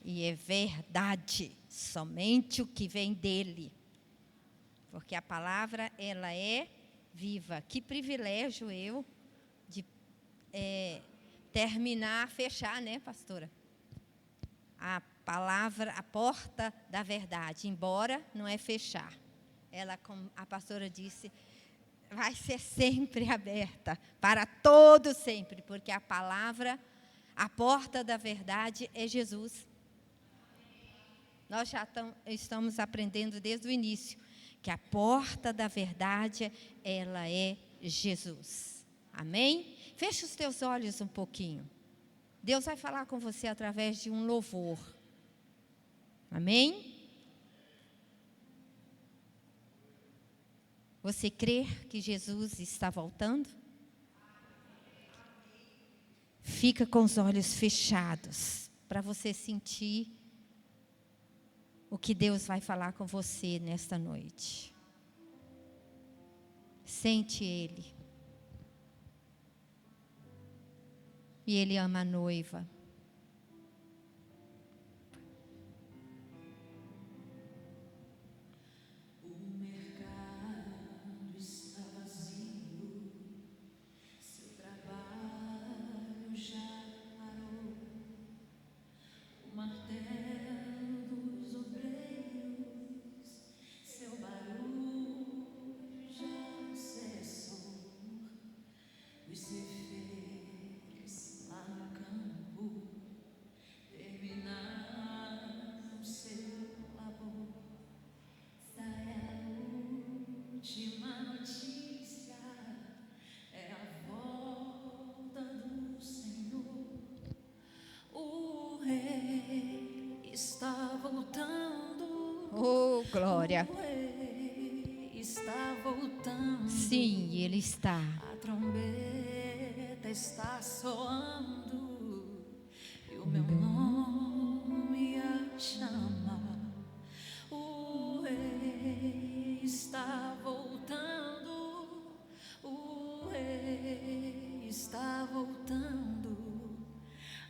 e é verdade, somente o que vem dele. Porque a palavra, ela é viva. Que privilégio eu de terminar, fechar, né, pastora? A palavra, a porta da verdade, embora não é fechar. Ela, como a pastora disse, vai ser sempre aberta, para todo sempre, porque a palavra, a porta da verdade é Jesus. Nós já estamos aprendendo desde o início, que a porta da verdade, ela é Jesus. Amém? Fecha os teus olhos um pouquinho. Deus vai falar com você através de um louvor. Amém? Você crê que Jesus está voltando? Fica com os olhos fechados, para você sentir o que Deus vai falar com você nesta noite. Sente Ele. E Ele ama a noiva. Oh, glória. O Rei está voltando. Sim, Ele está. A trombeta está soando e o meu nome a chamar. O Rei está voltando. O Rei está voltando.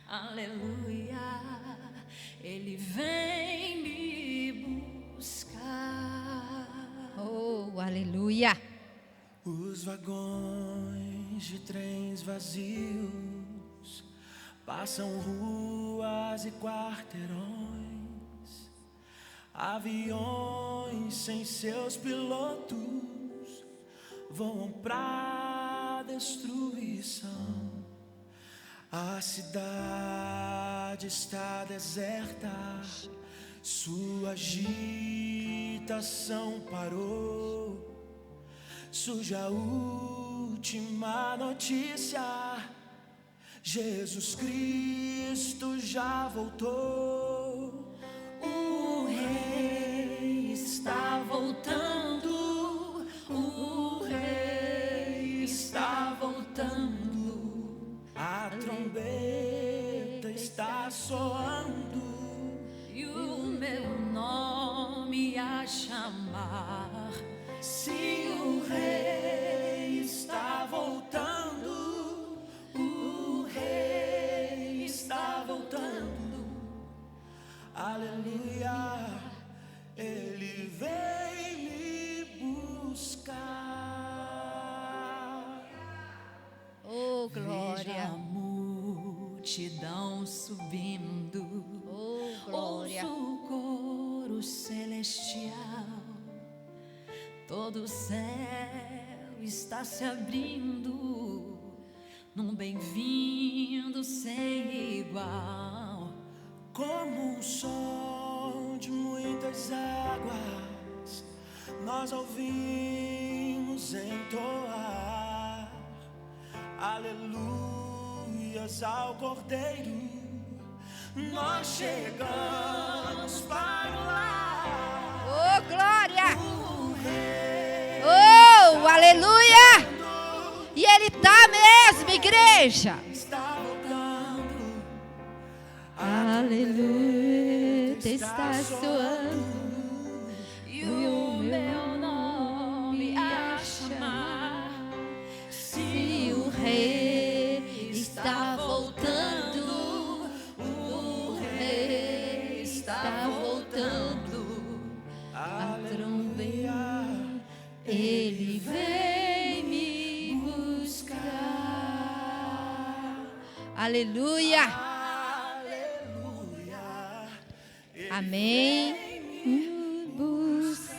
Aleluia. Ele vem me buscar. Oh, aleluia. Os vagões de trens vazios passam ruas e quarteirões, aviões sem seus pilotos voam pra destruição. A cidade está deserta, sua agitação parou. Surge a última notícia: Jesus Cristo já voltou. O Rei está voltando. O Rei está voltando. A trombeta está soando E o meu nome a chamar. Sim, o Rei está voltando. O Rei está voltando. Aleluia. Ele vem me buscar. Oh, Veja glória. a multidão subindo. Oh, glória. Ouço o coro celestial. Todo o céu está se abrindo num bem-vindo sem igual. Como um som de muitas águas, nós ouvimos entoar aleluias ao Cordeiro. Nós chegamos para o lar. Oh, glória. O Rei Oh, aleluia. E Ele está mesmo, igreja. está voltando. Aleluia, está soando. E o meu nome a chamar. Se o Rei está voltando, o Rei está voltando. A trombeta, Ele vem me buscar. Aleluia. Aleluia. Amém. Me buscar.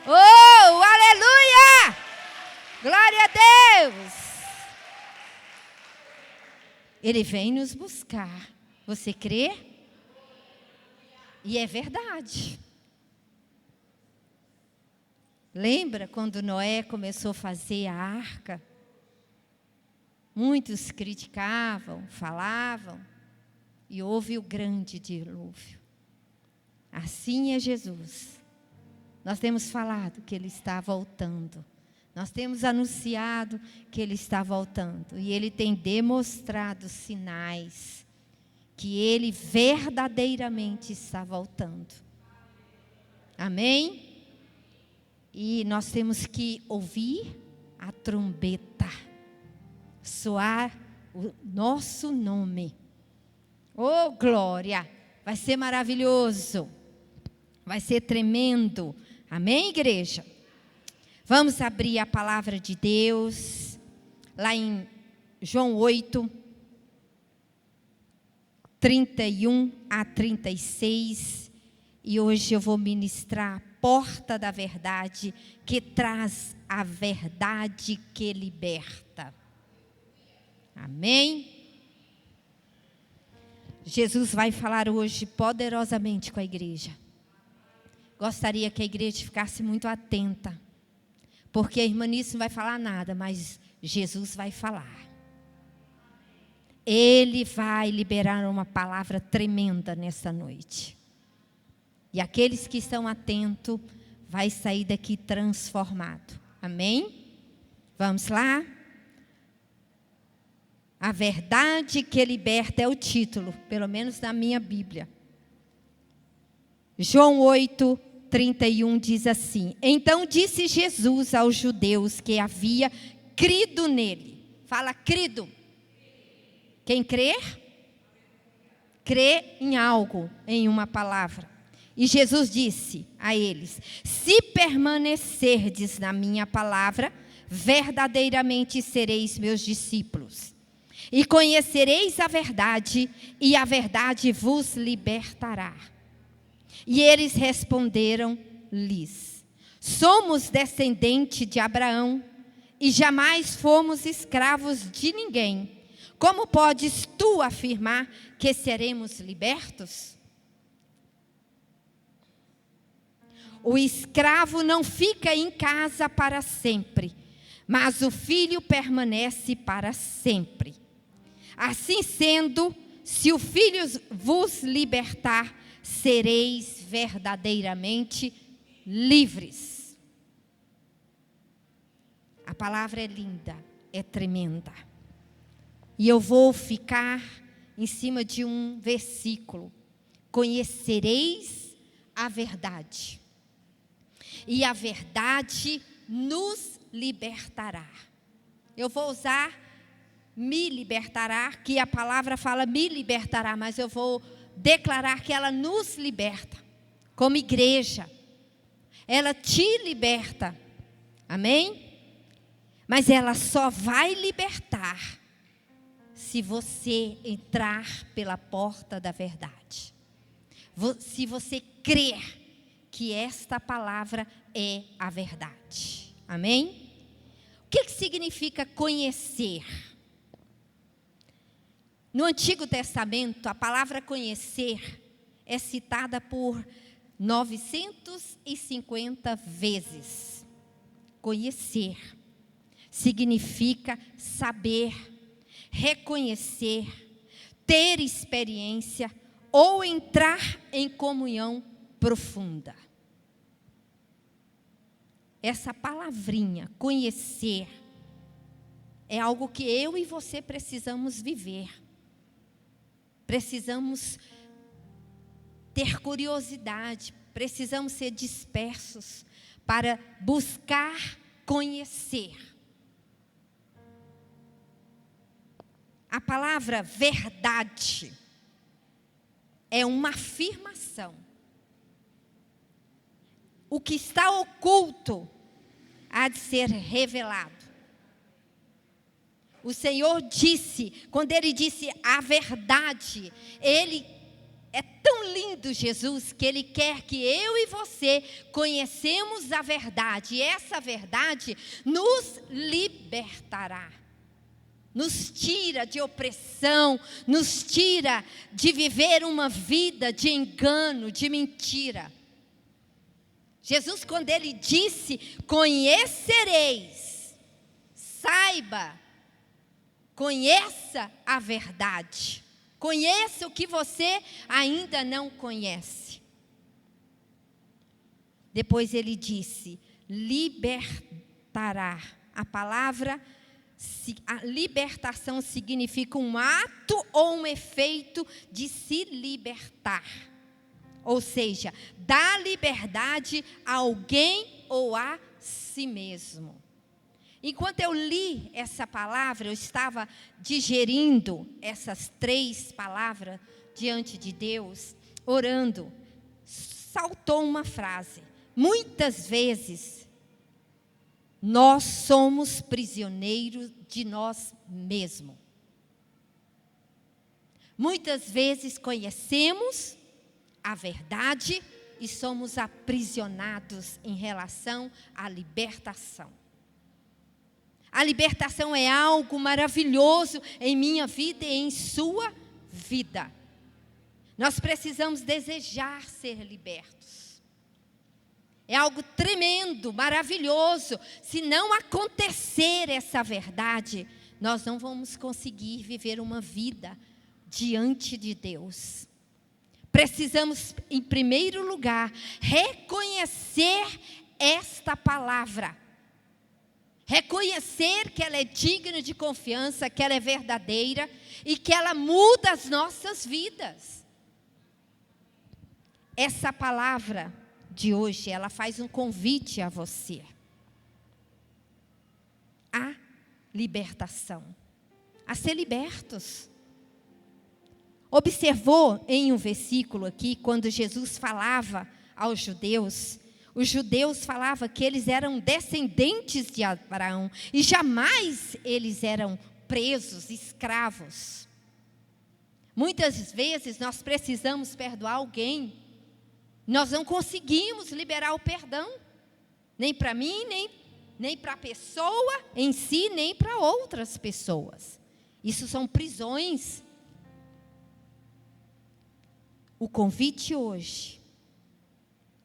Oh, aleluia! Glória a Deus. Ele vem nos buscar. Você crê? E é verdade. Lembra quando Noé começou a fazer a arca? Muitos criticavam, falavam, e houve o grande dilúvio. Assim é Jesus. Nós temos falado que Ele está voltando. Nós temos anunciado que Ele está voltando. E Ele tem demonstrado sinais que Ele verdadeiramente está voltando. Amém? E nós temos que ouvir a trombeta soar o nosso nome. Oh, glória! Vai ser maravilhoso. Vai ser tremendo. Amém, igreja? Vamos abrir a palavra de Deus, lá em João 8, 31 a 36. E hoje eu vou ministrar a porta da verdade, que traz a verdade que liberta. Amém? Jesus vai falar hoje poderosamente com a igreja. Gostaria que a igreja ficasse muito atenta. Porque a irmã Nisso não vai falar nada, mas Jesus vai falar. Ele vai liberar uma palavra tremenda nessa noite. E aqueles que estão atentos, vai sair daqui transformado. Amém? Vamos lá? A verdade que liberta é o título, pelo menos na minha Bíblia. João 8, 31 diz assim: Então disse Jesus aos judeus que havia crido nele. Fala, crido. Quem crer? Crê em algo, em uma palavra. E Jesus disse a eles: Se permanecerdes na minha palavra, verdadeiramente sereis meus discípulos. E conhecereis a verdade, e a verdade vos libertará. E eles responderam-lhes: Somos descendentes de Abraão, e jamais fomos escravos de ninguém. Como podes tu afirmar que seremos libertos? O escravo não fica em casa para sempre, mas o filho permanece para sempre. Assim sendo, se o filho vos libertar, sereis verdadeiramente livres. A palavra é linda, é tremenda. E eu vou ficar em cima de um versículo. Conhecereis a verdade, e a verdade nos libertará. Eu vou usar me libertará, que a palavra fala me libertará, mas eu vou declarar que ela nos liberta, como igreja. Ela te liberta, amém? Mas ela só vai libertar se você entrar pela porta da verdade. Se você crer que esta palavra é a verdade, amém? O que significa conhecer? No Antigo Testamento, a palavra conhecer é citada por 950 vezes. Conhecer significa saber, reconhecer, ter experiência ou entrar em comunhão profunda. Essa palavrinha, conhecer, é algo que eu e você precisamos viver. Precisamos ter curiosidade, precisamos ser dispersos para buscar conhecer. A palavra verdade é uma afirmação. O que está oculto há de ser revelado. O Senhor disse, quando Ele disse a verdade, Ele é tão lindo, Jesus, que Ele quer que eu e você conhecemos a verdade. E essa verdade nos libertará. Nos tira de opressão, nos tira de viver uma vida de engano, de mentira. Jesus, quando Ele disse, conhecereis, saiba, conheça a verdade. Conheça o que você ainda não conhece. Depois Ele disse, libertará. A palavra, a libertação significa um ato ou um efeito de se libertar. Ou seja, dar liberdade a alguém ou a si mesmo. Enquanto eu li essa palavra, eu estava digerindo essas 3 palavras diante de Deus, orando. Saltou uma frase. Muitas vezes, nós somos prisioneiros de nós mesmos. Muitas vezes conhecemos a verdade e somos aprisionados em relação à libertação. A libertação é algo maravilhoso em minha vida e em sua vida. Nós precisamos desejar ser libertos. É algo tremendo, maravilhoso. Se não acontecer essa verdade, nós não vamos conseguir viver uma vida diante de Deus. Precisamos, em primeiro lugar, reconhecer esta palavra. Reconhecer que ela é digna de confiança, que ela é verdadeira e que ela muda as nossas vidas. Essa palavra de hoje, ela faz um convite a você. A libertação. A ser libertos. Observou em um versículo aqui, quando Jesus falava aos judeus, os judeus falavam que eles eram descendentes de Abraão e jamais eles eram presos, escravos. Muitas vezes nós precisamos perdoar alguém, nós não conseguimos liberar o perdão, nem para mim, nem para a pessoa em si, nem para outras pessoas. Isso são prisões. O convite hoje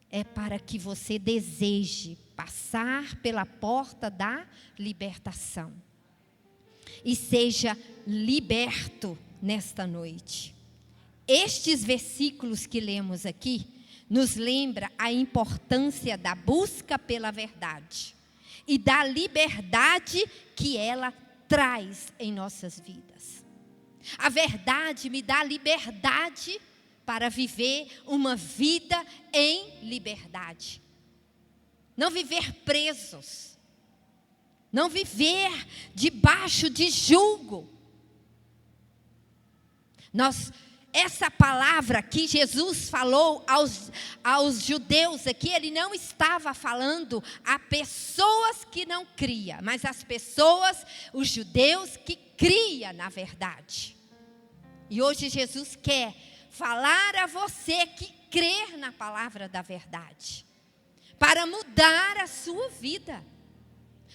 é para que você deseje passar pela porta da libertação e seja liberto nesta noite. Estes versículos que lemos aqui nos lembra a importância da busca pela verdade e da liberdade que ela traz em nossas vidas. A verdade me dá liberdade para viver uma vida em liberdade. Não viver presos. Não viver debaixo de julgo. Essa palavra que Jesus falou aos judeus aqui, Ele não estava falando a pessoas que não criam, mas as pessoas, os judeus que criam na verdade. E hoje Jesus quer falar a você que crer na palavra da verdade, para mudar a sua vida,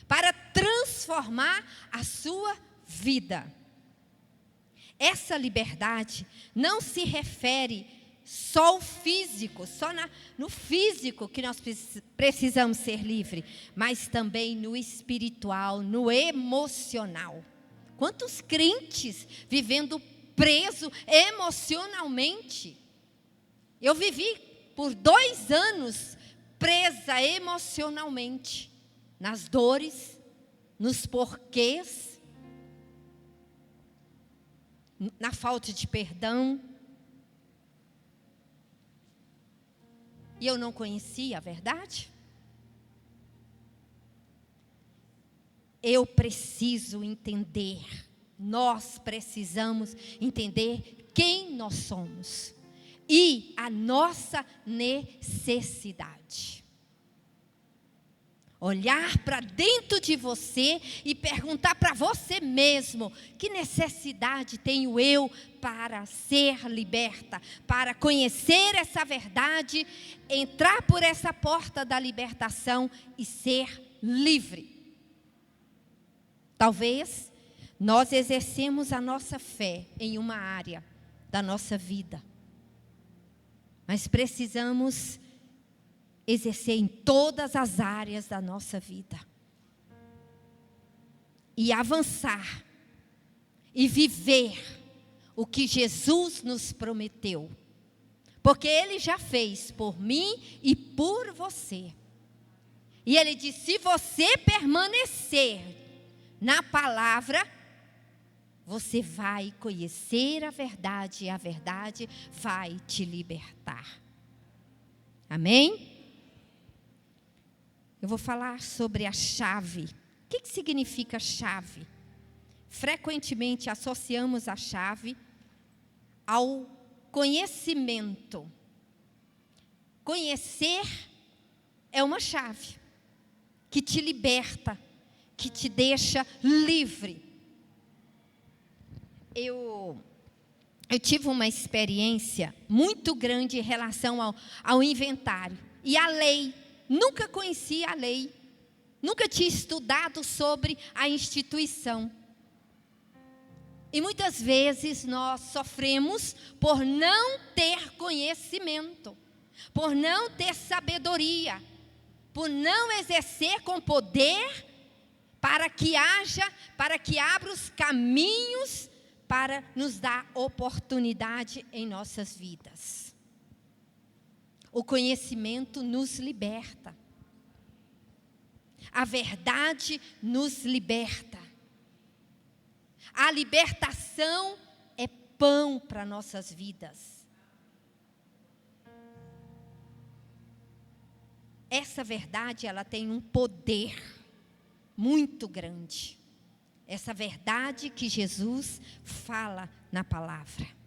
para transformar a sua vida. Essa liberdade não se refere só ao físico, no físico que nós precisamos ser livres, mas também no espiritual, no emocional. Quantos crentes vivendo preso emocionalmente? Eu vivi por 2 anos presa emocionalmente, nas dores, nos porquês, na falta de perdão. E eu não conhecia a verdade. Eu preciso entender. Nós precisamos entender quem nós somos e a nossa necessidade. Olhar para dentro de você e perguntar para você mesmo: que necessidade tenho eu para ser liberta, para conhecer essa verdade, entrar por essa porta da libertação e ser livre? Talvez nós exercemos a nossa fé em uma área da nossa vida, mas precisamos exercer em todas as áreas da nossa vida. E avançar. E viver o que Jesus nos prometeu. Porque Ele já fez por mim e por você. E Ele disse: se você permanecer na palavra, você vai conhecer a verdade e a verdade vai te libertar. Amém? Eu vou falar sobre a chave. O que significa chave? Frequentemente associamos a chave ao conhecimento. Conhecer é uma chave que te liberta, que te deixa livre. Eu tive uma experiência muito grande em relação ao inventário e à lei. Nunca conhecia a lei, nunca tinha estudado sobre a instituição. E muitas vezes nós sofremos por não ter conhecimento, por não ter sabedoria, por não exercer com poder para que abra os caminhos para nos dar oportunidade em nossas vidas. O conhecimento nos liberta. A verdade nos liberta. A libertação é pão para nossas vidas. Essa verdade, ela tem um poder muito grande. Essa verdade que Jesus fala na palavra.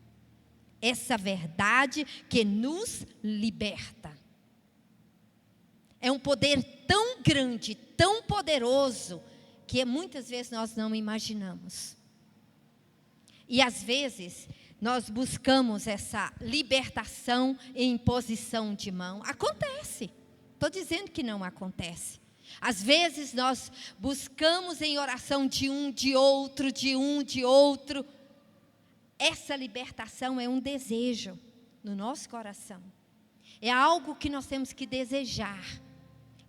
Essa verdade que nos liberta. É um poder tão grande, tão poderoso, que muitas vezes nós não imaginamos. E às vezes nós buscamos essa libertação em imposição de mão. Acontece. Estou dizendo que não acontece. Às vezes nós buscamos em oração de um, de outro. Essa libertação é um desejo no nosso coração. É algo que nós temos que desejar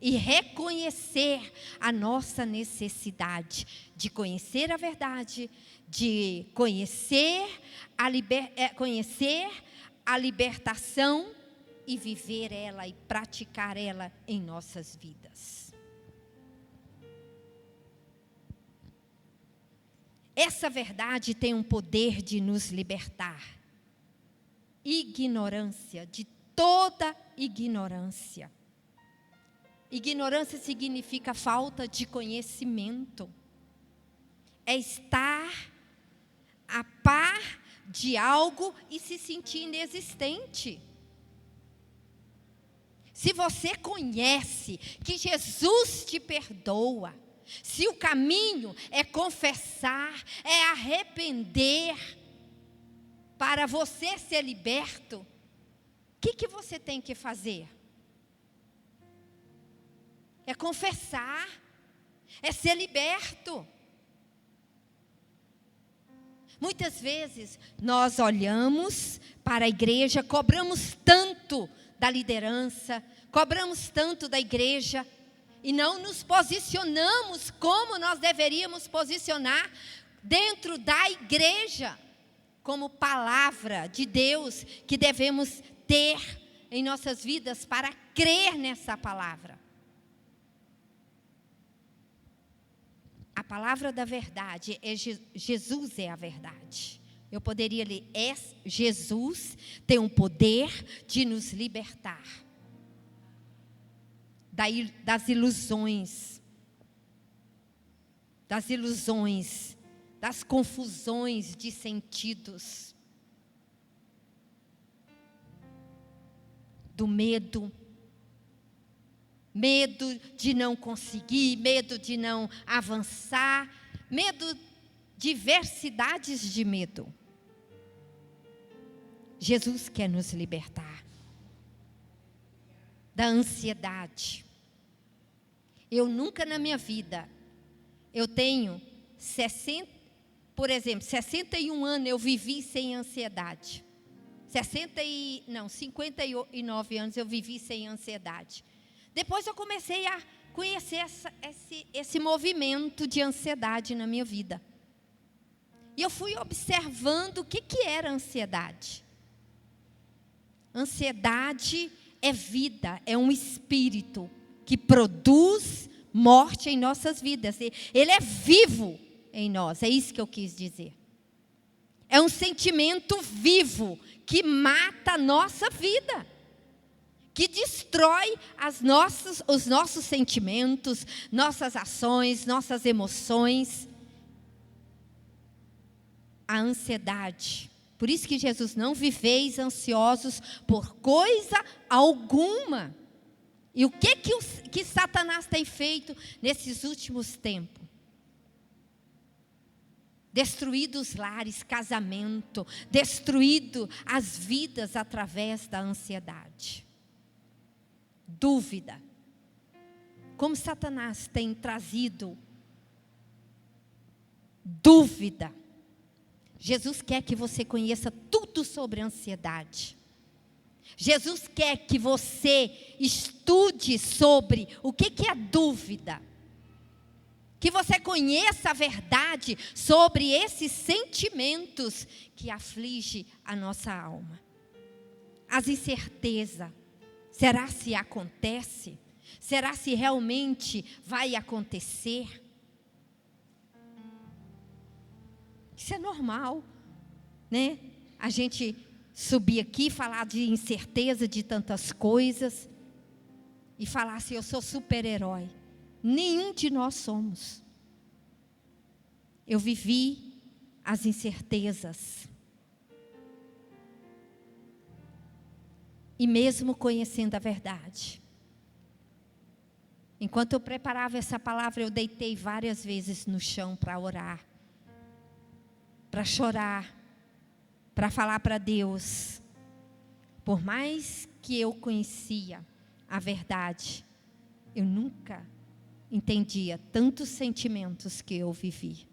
e reconhecer a nossa necessidade de conhecer a verdade, de conhecer a libertação e viver ela e praticar ela em nossas vidas. Essa verdade tem um poder de nos libertar. Ignorância, de toda ignorância. Ignorância significa falta de conhecimento. É estar a par de algo e se sentir inexistente. Se você conhece que Jesus te perdoa, se o caminho é confessar, é arrepender, para você ser liberto, o que você tem que fazer? É confessar, é ser liberto. Muitas vezes nós olhamos para a igreja, cobramos tanto da liderança, cobramos tanto da igreja, e não nos posicionamos como nós deveríamos posicionar dentro da igreja, como palavra de Deus que devemos ter em nossas vidas para crer nessa palavra. A palavra da verdade, Jesus é a verdade. Eu poderia ler, Jesus tem um poder de nos libertar das ilusões, das confusões de sentidos. do medo. Medo de não conseguir, medo de não avançar, medo, diversidades de medo. Jesus quer nos libertar da ansiedade. Eu nunca na minha vida, eu tenho 61 anos eu vivi sem ansiedade. 59 anos eu vivi sem ansiedade. Depois eu comecei a conhecer esse movimento de ansiedade na minha vida. E eu fui observando o que era ansiedade. Ansiedade é vida, é um espírito que produz morte em nossas vidas. Ele é vivo em nós, é isso que eu quis dizer. É um sentimento vivo que mata a nossa vida, que destrói os nossos sentimentos, nossas ações, nossas emoções. A ansiedade. Por isso que Jesus não viveis ansiosos por coisa alguma. E o que Satanás tem feito nesses últimos tempos? Destruído os lares, casamento, destruído as vidas através da ansiedade. Dúvida. Como Satanás tem trazido dúvida. Jesus quer que você conheça tudo sobre ansiedade. Jesus quer que você estude sobre o que é dúvida. Que você conheça a verdade sobre esses sentimentos que afligem a nossa alma. As incertezas. Será se acontece? Será se realmente vai acontecer? Isso é normal, né? A gente subir aqui, falar de incerteza de tantas coisas e falar assim, eu sou super-herói. Nenhum de nós somos. Eu vivi as incertezas. E mesmo conhecendo a verdade. Enquanto eu preparava essa palavra, eu deitei várias vezes no chão para orar. Para chorar. Para falar para Deus. Por mais que eu conhecia a verdade, eu nunca entendia tantos sentimentos que eu vivi.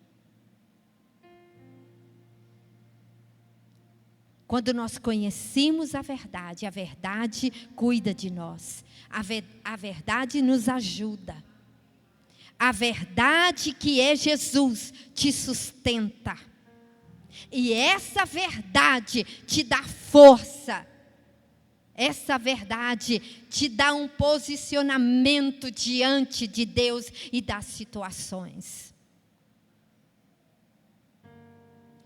Quando nós conhecemos a verdade cuida de nós. A verdade nos ajuda. A verdade que é Jesus te sustenta. E essa verdade te dá força. Essa verdade te dá um posicionamento diante de Deus e das situações.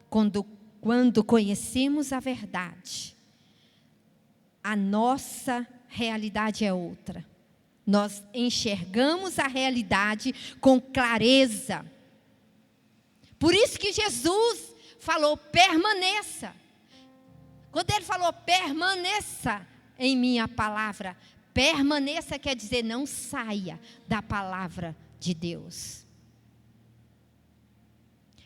Quando conhecemos a verdade, a nossa realidade é outra. Nós enxergamos a realidade com clareza. Por isso que Jesus falou, permaneça. Quando ele falou, permaneça em minha palavra. Permaneça quer dizer, não saia da palavra de Deus.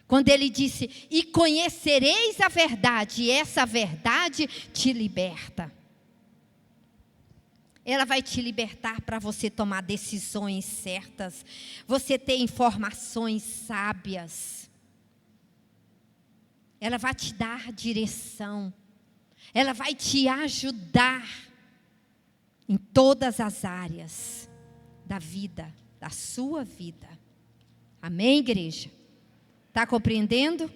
Quando ele disse, e conhecereis a verdade, e essa verdade te liberta. Ela vai te libertar para você tomar decisões certas, você ter informações sábias. Ela vai te dar direção, ela vai te ajudar em todas as áreas da vida, da sua vida. Amém, igreja? Está compreendendo?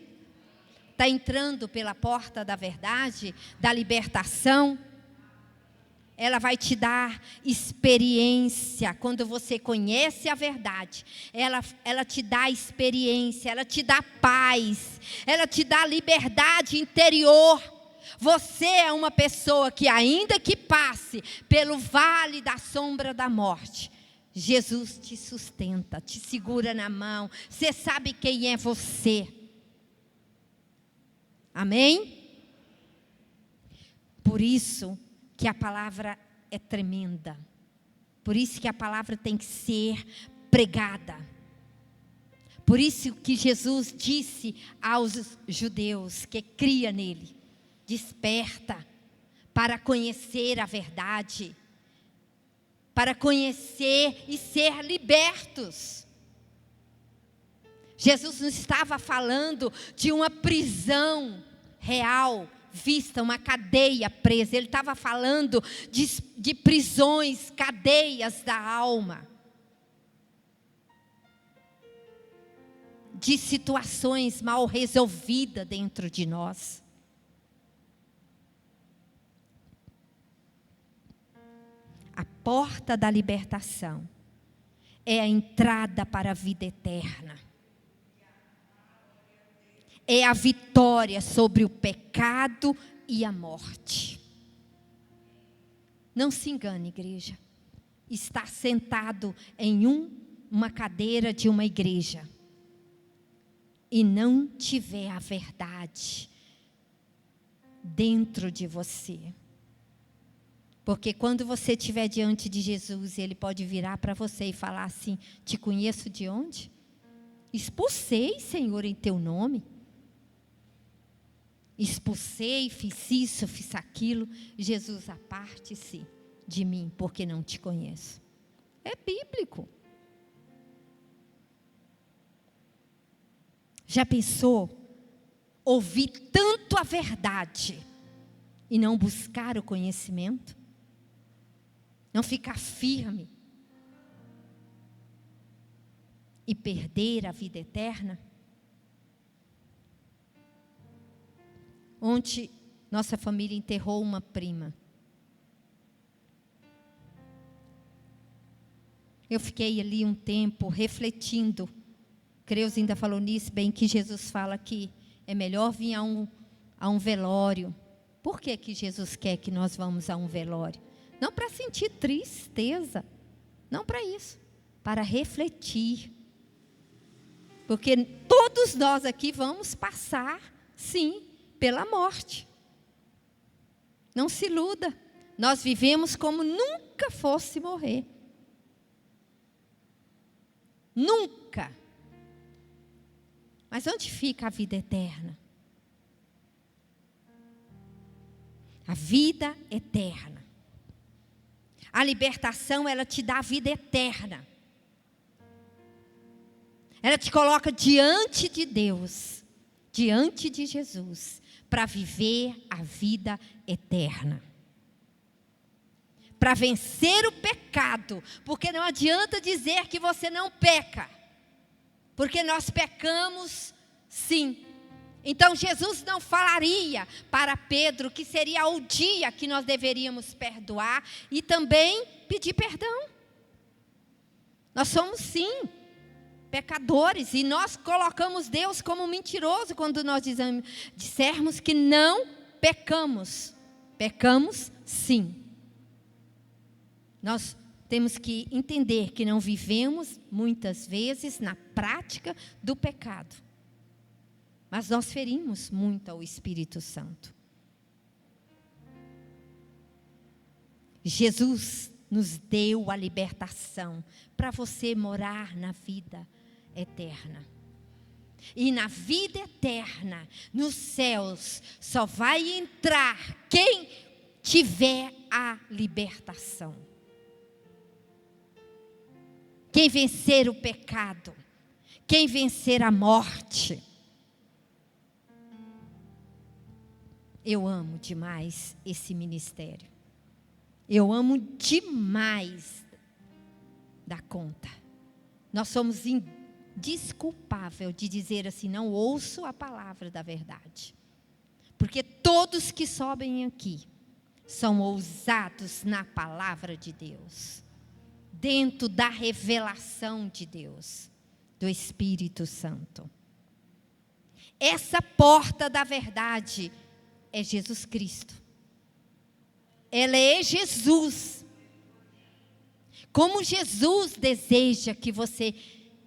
Está entrando pela porta da verdade, da libertação? Ela vai te dar experiência. Quando você conhece a verdade, ela te dá experiência, ela te dá paz, ela te dá liberdade interior. Você é uma pessoa que ainda que passe pelo vale da sombra da morte, Jesus te sustenta, te segura na mão. Você sabe quem é você. Amém? Por isso que a palavra é tremenda. Por isso que a palavra tem que ser pregada. Por isso que Jesus disse aos judeus que cria nele: desperta para conhecer a verdade, para conhecer e ser libertos. Jesus não estava falando de uma prisão real, vista, uma cadeia presa. Ele estava falando de prisões, cadeias da alma. De situações mal resolvidas dentro de nós. A porta da libertação é a entrada para a vida eterna. É a vitória sobre o pecado e a morte. Não se engane, igreja. Está sentado em uma cadeira de uma igreja e não tiver a verdade dentro de você. Porque quando você estiver diante de Jesus, Ele pode virar para você e falar assim: te conheço de onde? Expulsei, Senhor, em teu nome. Expulsei, fiz isso, fiz aquilo. Jesus, aparte-se de mim, porque não te conheço. É bíblico. Já pensou? Ouvir tanto a verdade e não buscar o conhecimento? Não ficar firme e perder a vida eterna? Ontem, nossa família enterrou uma prima. Eu fiquei ali um tempo refletindo. Creus ainda falou nisso, bem que Jesus fala que é melhor vir a um velório. Por que que Jesus quer que nós vamos a um velório? Não para sentir tristeza, não para isso, para refletir. Porque todos nós aqui vamos passar, sim, pela morte. Não se iluda, nós vivemos como nunca fosse morrer. Nunca. Mas onde fica a vida eterna? A vida eterna. A libertação, ela te dá a vida eterna. Ela te coloca diante de Deus, diante de Jesus, para viver a vida eterna. Para vencer o pecado, porque não adianta dizer que você não peca, porque nós pecamos sim. Então Jesus não falaria para Pedro que seria o dia que nós deveríamos perdoar e também pedir perdão. Nós somos sim pecadores e nós colocamos Deus como mentiroso quando nós dissermos que não pecamos. Pecamos sim. Nós temos que entender que não vivemos muitas vezes na prática do pecado. Mas nós ferimos muito ao Espírito Santo. Jesus nos deu a libertação para você morar na vida eterna. E na vida eterna, nos céus, só vai entrar quem tiver a libertação. Quem vencer o pecado, quem vencer a morte. Eu amo demais esse ministério. Eu amo demais da conta. Nós somos indesculpáveis de dizer assim, não ouço a palavra da verdade. Porque todos que sobem aqui são ousados na palavra de Deus. Dentro da revelação de Deus, do Espírito Santo. Essa porta da verdade é Jesus Cristo. Ela é Jesus. Como Jesus deseja que você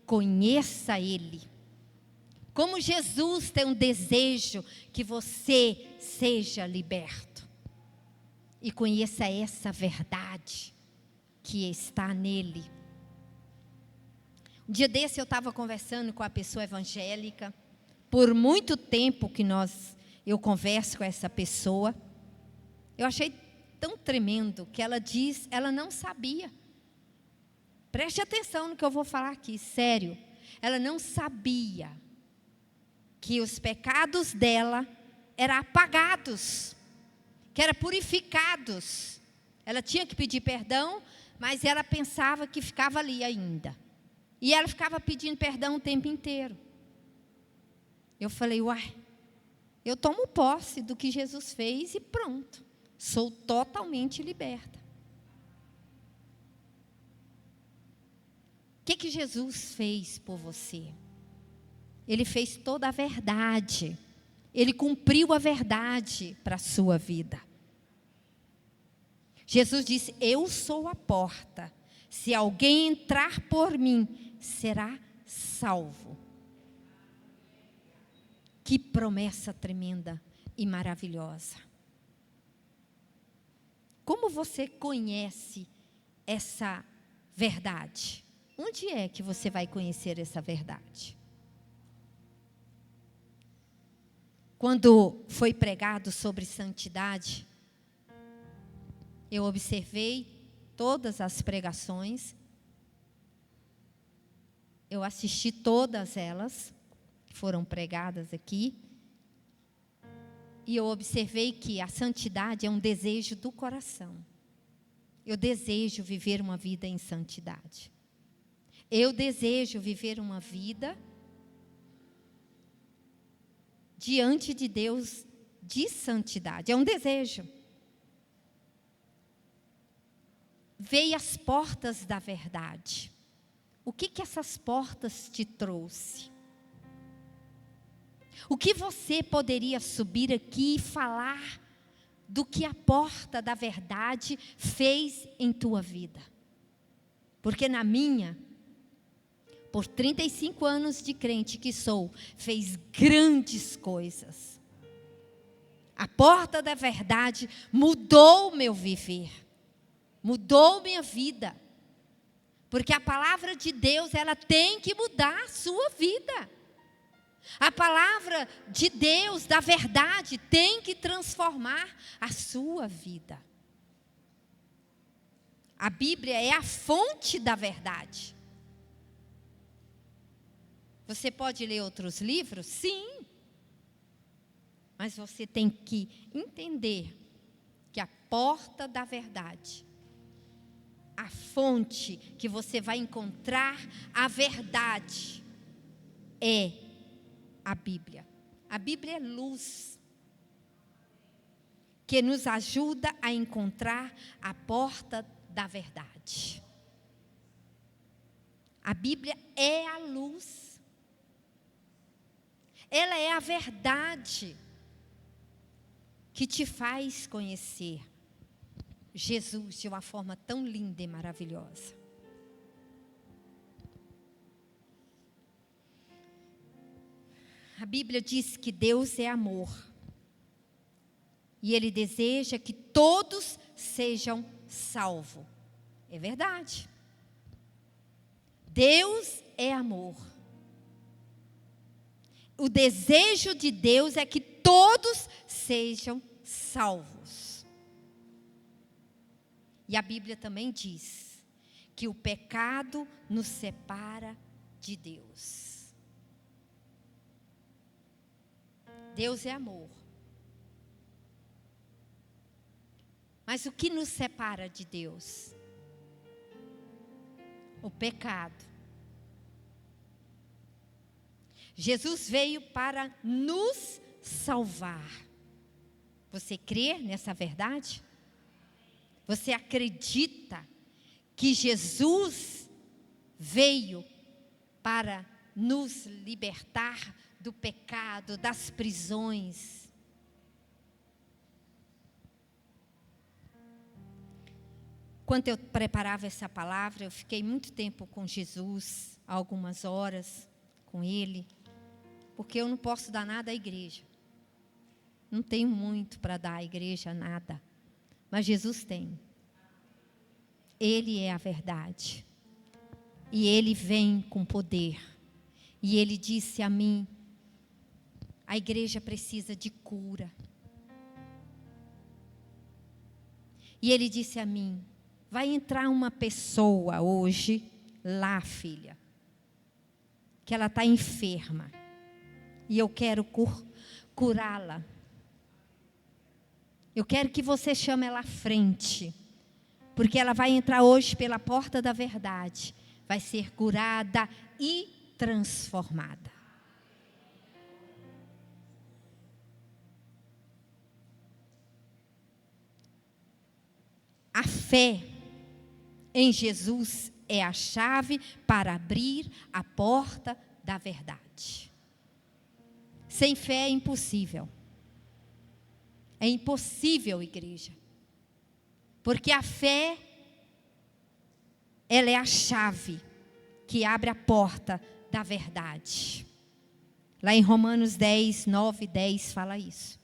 conheça Ele. Como Jesus tem um desejo que você seja liberto. e conheça essa verdade que está nele. Um dia desse eu estava conversando com a pessoa evangélica. Por muito tempo que eu converso com essa pessoa. Eu achei tão tremendo que ela diz, ela não sabia. Preste atenção no que eu vou falar aqui, sério. Ela não sabia que os pecados dela eram apagados, que eram purificados. Ela tinha que pedir perdão, mas ela pensava que ficava ali ainda. E ela ficava pedindo perdão o tempo inteiro. Eu falei, uai, eu tomo posse do que Jesus fez e pronto. Sou totalmente liberta. O que Jesus fez por você? Ele fez toda a verdade. Ele cumpriu a verdade para a sua vida. Jesus disse, eu sou a porta. Se alguém entrar por mim, será salvo. Que promessa tremenda e maravilhosa. Como você conhece essa verdade? Onde é que você vai conhecer essa verdade? Quando foi pregado sobre santidade, eu observei todas as pregações, eu assisti todas elas, que foram pregadas aqui, e eu observei que a santidade é um desejo do coração. Eu desejo viver uma vida em santidade. Eu desejo viver uma vida diante de Deus de santidade. É um desejo. Veio às portas da verdade. O que essas portas te trouxe? O que você poderia subir aqui e falar do que a porta da verdade fez em tua vida? Porque na minha, por 35 anos de crente que sou, fez grandes coisas. A porta da verdade mudou o meu viver, mudou minha vida. Porque a palavra de Deus, ela tem que mudar a sua vida. A palavra de Deus, da verdade, tem que transformar a sua vida. A Bíblia é a fonte da verdade. Você pode ler outros livros? Sim. Mas você tem que entender que a porta da verdade, a fonte que você vai encontrar a verdade, é a Bíblia. A Bíblia é luz que nos ajuda a encontrar a porta da verdade. A Bíblia é a luz. Ela é a verdade que te faz conhecer Jesus de uma forma tão linda e maravilhosa. A Bíblia diz que Deus é amor. E Ele deseja que todos sejam salvos. É verdade. Deus é amor. O desejo de Deus é que todos sejam salvos. E a Bíblia também diz que o pecado nos separa de Deus. Deus é amor. Mas o que nos separa de Deus? O pecado. Jesus veio para nos salvar. Você crê nessa verdade? Você acredita que Jesus veio para nos libertar do pecado, das prisões? Quando eu preparava essa palavra, eu fiquei muito tempo com Jesus, algumas horas com Ele, porque eu não posso dar nada à igreja. Não tenho muito para dar à igreja, nada. mas Jesus tem. Ele é a verdade. E Ele vem com poder. E Ele disse a mim, a igreja precisa de cura. E Ele disse a mim, vai entrar uma pessoa hoje lá, filha, que ela está enferma. E eu quero curá-la. Eu quero que você chame ela à frente. Porque ela vai entrar hoje pela porta da verdade. Vai ser curada e transformada. A fé em Jesus é a chave para abrir a porta da verdade. Sem fé é impossível. É impossível, igreja. Porque a fé, ela é a chave que abre a porta da verdade. Lá em Romanos 10, 9 e 10 fala isso.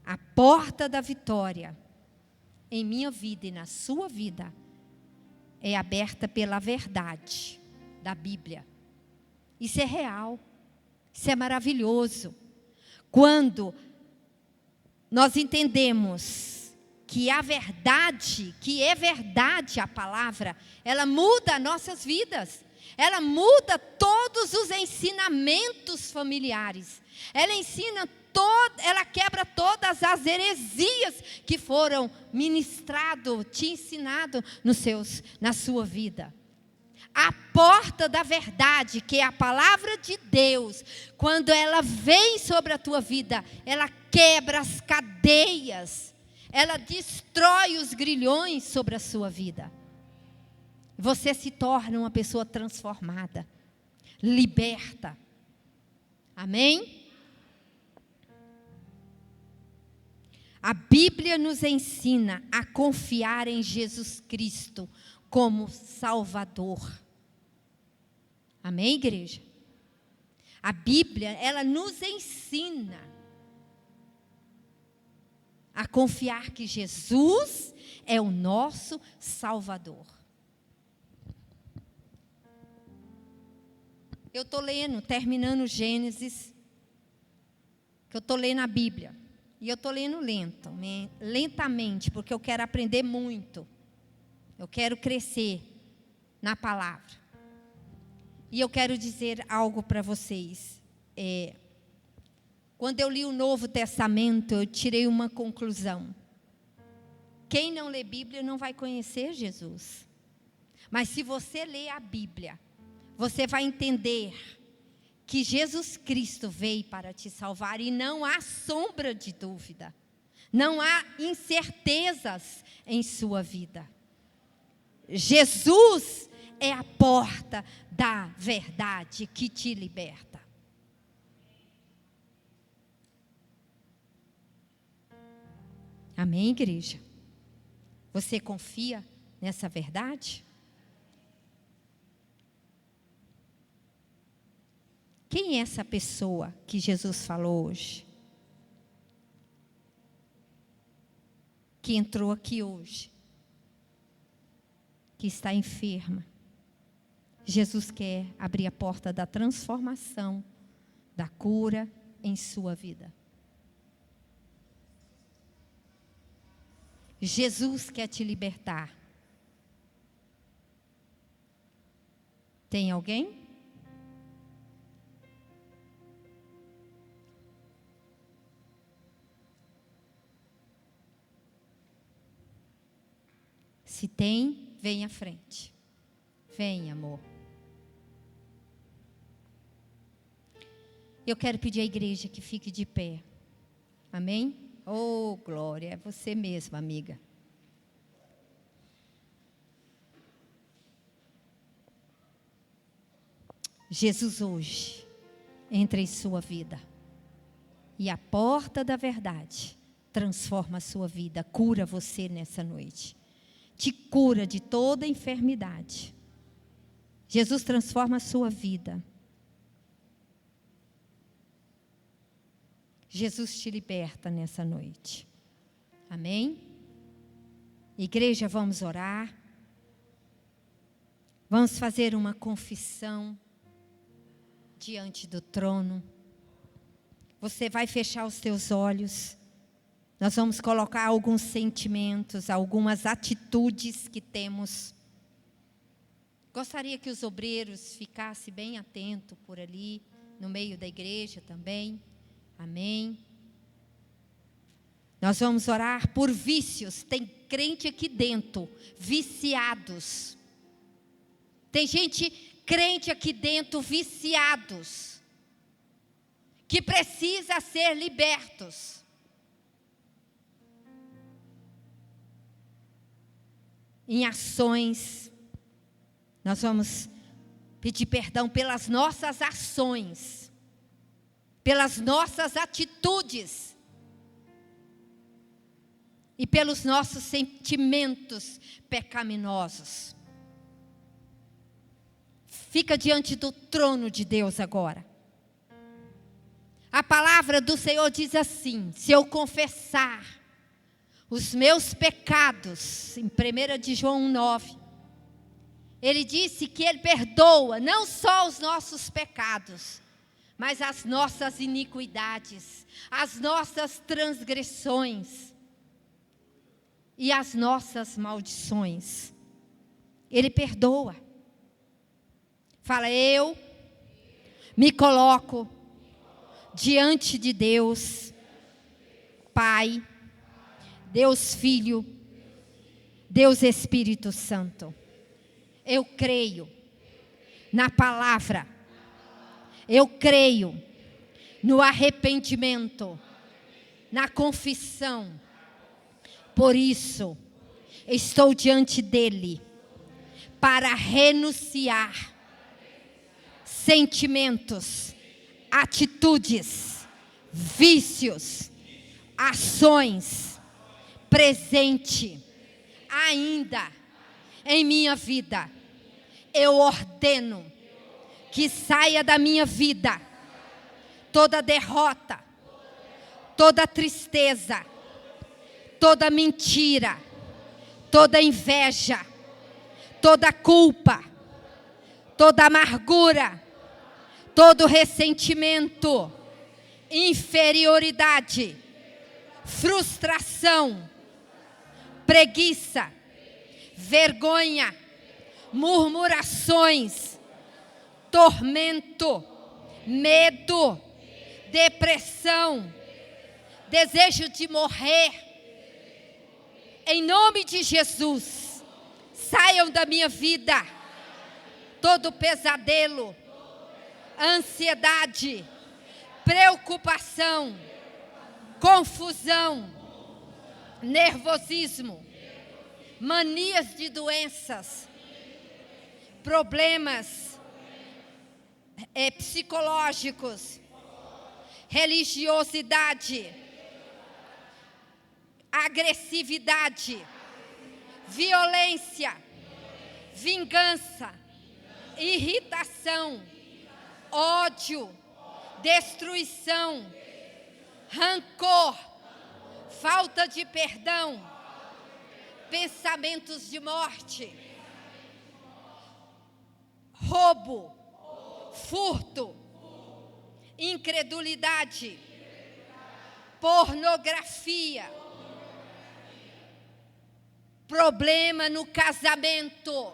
A porta da vitória em minha vida e na sua vida é aberta pela verdade da Bíblia. Isso é real. Isso é maravilhoso. Quando nós entendemos que a verdade, que é verdade a palavra, ela muda nossas vidas. Ela muda todos os ensinamentos familiares. Ela quebra todas as heresias que foram te ensinado na sua vida. A porta da verdade, que é a palavra de Deus, quando ela vem sobre a tua vida, ela quebra as cadeias, ela destrói os grilhões sobre a sua vida. Você se torna uma pessoa transformada, liberta. Amém? A Bíblia nos ensina a confiar em Jesus Cristo como Salvador. Amém, igreja? A Bíblia, ela nos ensina a confiar que Jesus é o nosso Salvador. Eu estou terminando Gênesis, que eu estou lendo a Bíblia. E eu estou lendo lentamente, porque eu quero aprender muito. Eu quero crescer na palavra. E eu quero dizer algo para vocês. Quando eu li o Novo Testamento, eu tirei uma conclusão. Quem não lê Bíblia não vai conhecer Jesus. Mas se você ler a Bíblia, você vai entender que Jesus Cristo veio para te salvar e não há sombra de dúvida. Não há incertezas em sua vida. Jesus é a porta da verdade que te liberta. Amém, igreja? Você confia nessa verdade? Quem é essa pessoa que Jesus falou hoje? Que entrou aqui hoje? Que está enferma? Jesus quer abrir a porta da transformação, da cura em sua vida. Jesus quer te libertar. Tem alguém? Se tem, vem à frente. Vem, amor. Eu quero pedir à igreja que fique de pé. Amém? Oh, glória, é você mesma, amiga. Jesus hoje entra em sua vida. E a porta da verdade transforma a sua vida, cura você nessa noite. Te cura de toda enfermidade. Jesus transforma a sua vida. Jesus te liberta nessa noite. Amém? Igreja, vamos orar. Vamos fazer uma confissão diante do trono. Você vai fechar os seus olhos. Nós vamos colocar alguns sentimentos, algumas atitudes que temos. Gostaria que os obreiros ficassem bem atentos por ali, no meio da igreja também. Amém. Nós vamos orar por vícios. Tem crente aqui dentro, viciados. Tem gente crente aqui dentro, viciados, que precisa ser libertos. Em ações, nós vamos pedir perdão pelas nossas ações, pelas nossas atitudes e pelos nossos sentimentos pecaminosos. Fica diante do trono de Deus agora. A palavra do Senhor diz assim: se eu confessar os meus pecados, em 1 de João 9, ele disse que ele perdoa não só os nossos pecados, mas as nossas iniquidades, as nossas transgressões e as nossas maldições. Ele perdoa. Fala, eu me coloco diante de Deus, Pai, Deus Filho, Deus Espírito Santo. Eu creio na palavra, eu creio no arrependimento, na confissão. Por isso, estou diante dele para renunciar sentimentos, atitudes, vícios, ações, presente, ainda em minha vida. Eu ordeno que saia da minha vida toda derrota, toda tristeza, toda mentira, toda inveja, toda culpa, toda amargura, todo ressentimento, inferioridade, frustração, preguiça, vergonha, murmurações, tormento, medo, depressão, desejo de morrer. Em nome de Jesus, saiam da minha vida todo pesadelo, ansiedade, preocupação, confusão, nervosismo, manias de doenças, problemas psicológicos, religiosidade, agressividade, violência, vingança, irritação, ódio, destruição, rancor, falta de perdão, pensamentos de morte, roubo, furto, incredulidade, pornografia, problema no casamento.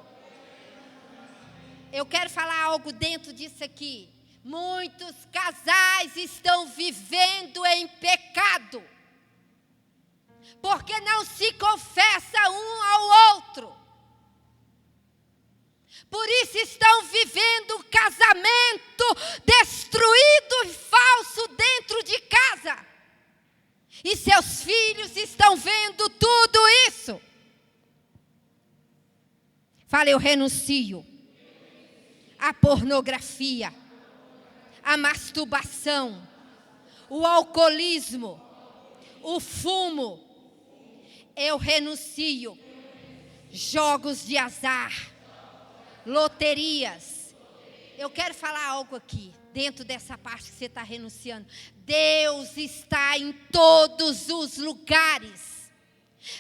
Eu quero falar algo dentro disso aqui. Muitos casais estão vivendo em pecado, porque não se confessa um ao outro. Por isso estão vivendo um casamento destruído e falso dentro de casa. E seus filhos estão vendo tudo isso. Fala, eu renuncio à pornografia, à masturbação, o alcoolismo, o fumo. Eu renuncio jogos de azar, loterias, Eu quero falar algo aqui, dentro dessa parte que você está renunciando. Deus está em todos os lugares.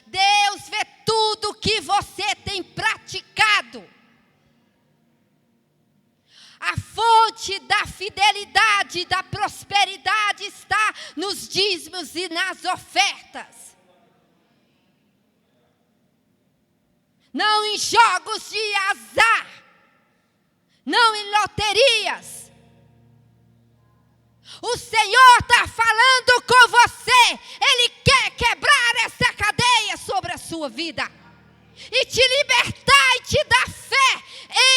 Deus vê tudo que você tem praticado. A fonte da fidelidade e da prosperidade está nos dízimos e nas ofertas. Não em jogos de azar. Não em loterias. O Senhor está falando com você. Ele quer quebrar essa cadeia sobre a sua vida. E te libertar e te dar fé.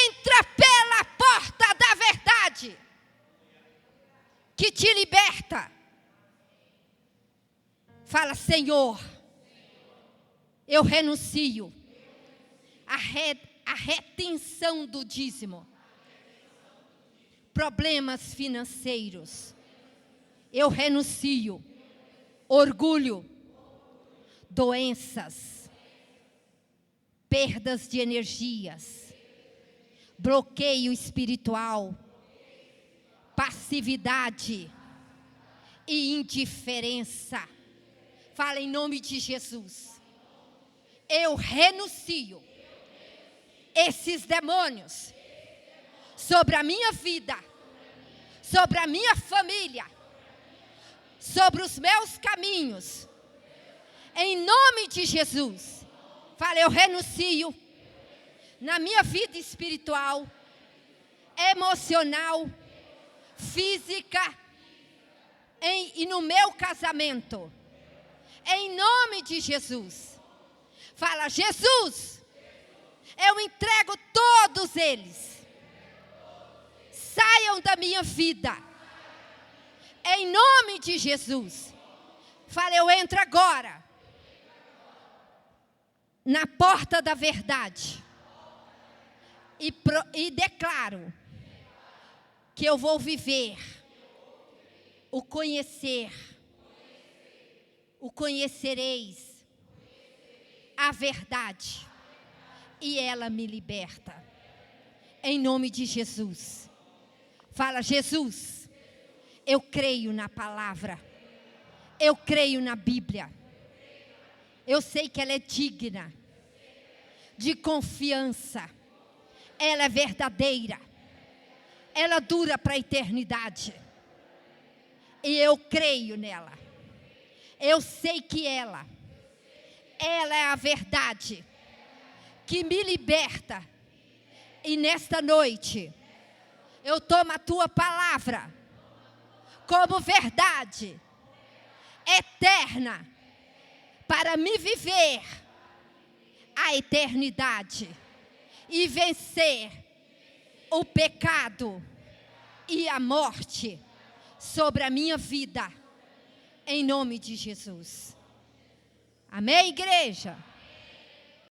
Entra pela porta da verdade. Que te liberta. Fala, Senhor, eu renuncio à retenção do dízimo. Problemas financeiros. Eu renuncio. Orgulho. Doenças. Perdas de energias. Bloqueio espiritual. Passividade. E indiferença. Fala em nome de Jesus. Eu renuncio esses demônios sobre a minha vida, sobre a minha família, sobre os meus caminhos, em nome de Jesus. Fala, eu renuncio na minha vida espiritual, emocional, física e no meu casamento, em nome de Jesus. Fala, Jesus, eu entrego todos eles. Saiam da minha vida. Em nome de Jesus. Fala, eu entro agora na porta da verdade. E declaro que eu vou viver o conhecer. O conhecereis a verdade. E ela me liberta. Em nome de Jesus. Fala, Jesus, eu creio na palavra. Eu creio na Bíblia. Eu sei que ela é digna de confiança. Ela é verdadeira. Ela dura para a eternidade. E eu creio nela. Eu sei que ela é a verdade que me liberta. E nesta noite, eu tomo a tua palavra como verdade eterna para me viver a eternidade e vencer o pecado e a morte sobre a minha vida, em nome de Jesus. Amém, igreja?